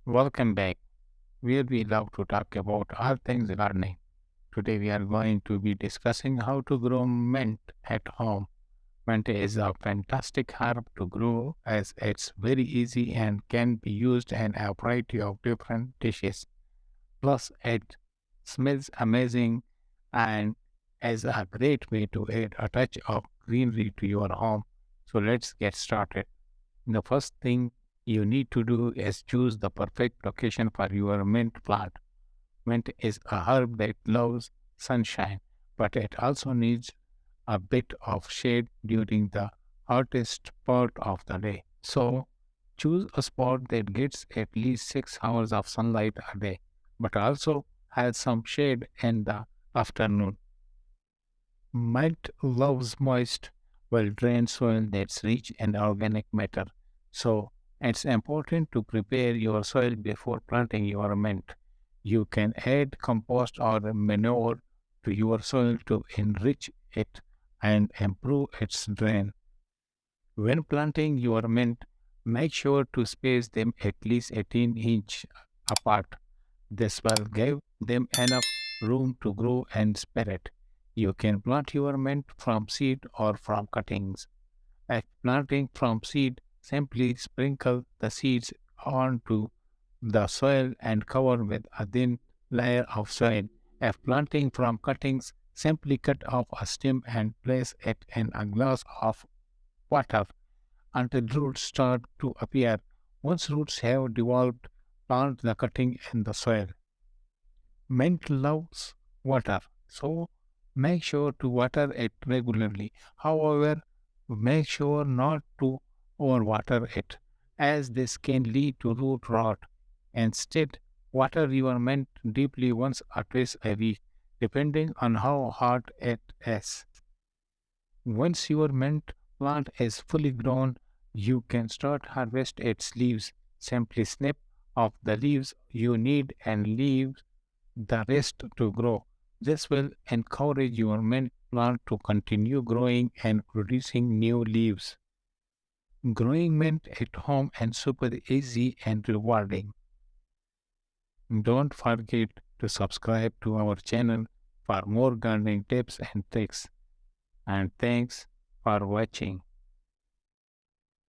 Welcome back, where we love to talk about all things learning. Today we are going to be discussing how to grow mint at home. Mint is a fantastic herb to grow as it's very easy and can be used in a variety of different dishes. Plus, it smells amazing and is a great way to add a touch of greenery to your home. So let's get started. The first thing you need to do is choose the perfect location for your mint plant. Mint is a herb that loves sunshine, but it also needs a bit of shade during the hottest part of the day. So, choose a spot that gets at least 6 hours of sunlight a day, but also has some shade in the afternoon. Mint loves moist, well drained soil that's rich in organic matter. So it's important to prepare your soil before planting your mint. You can add compost or manure to your soil to enrich it and improve its drain. When planting your mint, make sure to space them at least 18-inch apart. This will give them enough room to grow and spread. You can plant your mint from seed or from cuttings. At planting from seed, simply sprinkle the seeds onto the soil and cover with a thin layer of soil. If planting from cuttings, simply cut off a stem and place it in a glass of water until roots start to appear. Once roots have developed, plant the cutting in the soil. Mint loves water, so make sure to water it regularly. However, make sure not to overwater it, as this can lead to root rot. Instead, water your mint deeply once or twice a week, depending on how hot it is. Once your mint plant is fully grown, you can start harvest its leaves. Simply snip off the leaves you need and leave the rest to grow. This will encourage your mint plant to continue growing and producing new leaves. Growing mint at home is super easy and rewarding. Don't forget to subscribe to our channel for more gardening tips and tricks. And thanks for watching.